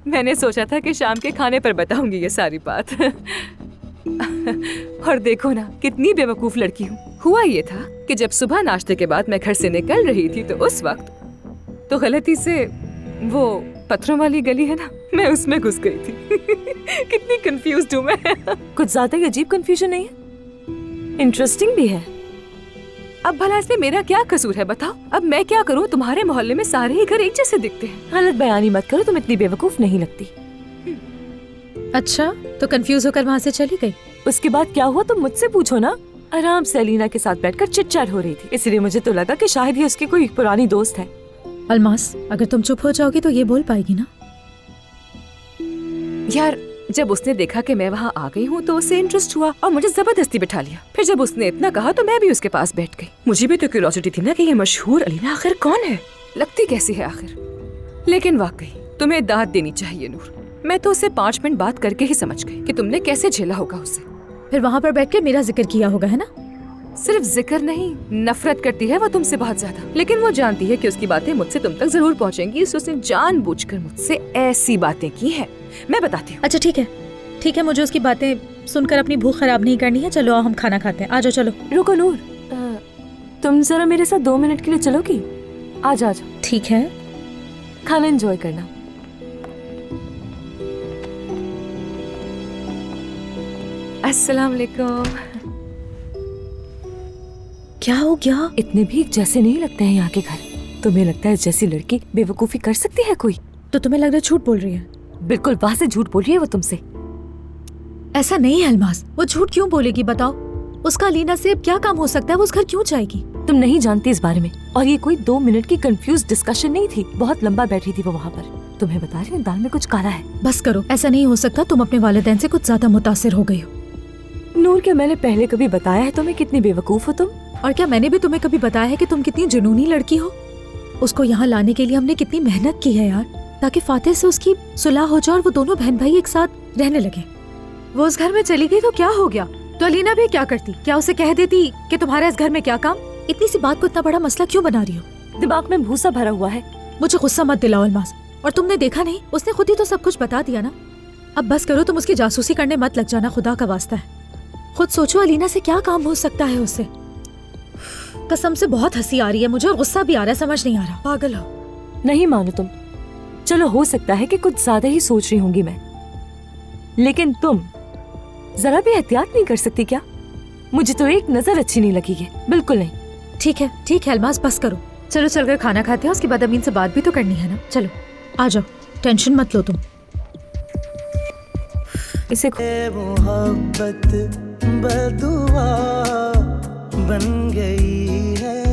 मैंने सोचा था कि शाम के खाने पर बताऊंगी ये सारी बात। और देखो ना कितनी बेवकूफ लड़की हूँ। हुआ ये था कि जब सुबह नाश्ते के बाद मैं घर से निकल रही थी तो उस वक्त तो गलती से वो पत्थरों वाली गली है ना, मैं उसमें घुस गई थी। कितनी कंफ्यूज्ड हूँ मैं। कुछ ज्यादा ही अजीब कंफ्यूजन नहीं है, इंटरेस्टिंग भी है। अब भला इसमें मेरा क्या कसूर है बताओ? अब मैं क्या करूँ? तुम्हारे मोहल्ले में सारे ही घर एक जैसे दिखते हैं। गलत बयानी मत करो, तुम इतनी बेवकूफ नहीं लगती। अच्छा, तो कंफ्यूज होकर वहाँ से चली गई? उसके बाद क्या हुआ तुम मुझसे पूछो ना। आराम से अलीना के साथ बैठकर चिट-चैट हो रही थी, इसलिए मुझे तो लगा कि शायद ही उसकी कोई पुरानी दोस्त है। अलमास, अगर तुम चुप हो जाओगी तो ये बोल पाएगी ना? यार जब उसने देखा कि मैं वहाँ आ गई हूँ तो उसे इंटरेस्ट हुआ और मुझे जबरदस्ती बिठा लिया। फिर जब उसने इतना कहा तो मैं भी उसके पास बैठ गई। मुझे भी तो क्यूरियोसिटी थी ना कि ये मशहूर अलीना आखिर कौन है, लगती कैसी है आखिर। लेकिन वाकई तुम्हें दाद देनी चाहिए नूर। मैं तो उसे 5 मिनट बात करके ही समझ गई कि तुमने कैसे झेला होगा उसे। फिर वहाँ पर बैठ के मेरा जिक्र किया होगा, है ना? सिर्फ जिक्र नहीं, नफरत करती है वो तुमसे बहुत ज्यादा। लेकिन वो जानती है कि उसकी बातें मुझसे तुम तक जरूर पहुँचेंगी, इसलिए उसने जानबूझकर मुझसे ऐसी बातें की हैं। मैं बताती हूँ। अच्छा ठीक है, मुझे उसकी बातें सुनकर अपनी भूख खराब नहीं करनी है। चलो हम खाना खाते हैं, आ जाओ। चलो रुको नूर, तुम जरा मेरे साथ 2 मिनट के लिए चलोगी? आ जाओ। ठीक है, खाना एंजॉय करना। अस्सलाम वालेकुम। क्या हो गया? इतने भी जैसे नहीं लगते हैं यहाँ के घर। तुम्हें लगता है जैसी लड़की बेवकूफी कर सकती है कोई? तो तुम्हें लग रहा है झूठ बोल रही है? बिल्कुल वहाँ से झूठ बोल रही है वो तुमसे। ऐसा नहीं है अलमास, वो झूठ क्यों बोलेगी बताओ? उसका अलीना से अब क्या काम हो सकता है? वो उस घर क्यों जाएगी? तुम नहीं जानती इस बारे में, और ये कोई 2 मिनट की कंफ्यूज डिस्कशन नहीं थी। बहुत लंबा बैठी थी वो वहाँ पर। तुम्हें बता रही हूँ दाल में कुछ काला है। बस करो, ऐसा नहीं हो सकता। तुम अपने वालिदैन से कुछ ज्यादा मुतासिर हो गई हो। नूर, क्या मैंने पहले कभी बताया है तुम्हें कितनी बेवकूफ हो तुम? और क्या मैंने भी तुम्हें कभी बताया है कि तुम कितनी जुनूनी लड़की हो? उसको यहाँ लाने के लिए हमने कितनी मेहनत की है यार, ताकि फातिह से उसकी सुलह हो जाए और वो दोनों बहन भाई एक साथ रहने लगे। वो उस घर में चली गई तो क्या हो गया? तो अलीना भी क्या करती? क्या उसे कह देती कि तुम्हारे इस घर में क्या काम? इतनी सी बात को इतना बड़ा मसला क्यों बना रही हो? दिमाग में भूसा भरा हुआ है। मुझे गुस्सा मत दिलाओ अलमास। और तुमने देखा नहीं, उसने खुद ही तो सब कुछ बता दिया ना। अब बस करो, तुम उसकी जासूसी करने मत लग जाना, खुदा का वास्ता है। खुद सोचो अलीना से क्या काम हो सकता है उससे। कसम से बहुत हंसी आ रही है मुझे और गुस्सा भी आ रहा है, समझ नहीं आ रहा। पागल हो। नहीं मानो तुम। चलो हो सकता है कि कुछ ज्यादा ही सोच रही होंगी मैं, लेकिन तुम जरा भी एहतियात नहीं कर सकती क्या? मुझे तो एक नजर अच्छी नहीं लगी है, बिल्कुल नहीं। ठीक है अलमास, बस करो। चलो चलकर खाना खाते हैं, उसके बाद अमीन से बात भी तो करनी है ना। चलो आ जाओ, टेंशन मत लो तुम। इसे मोहब्बत बदुआ बन गई है।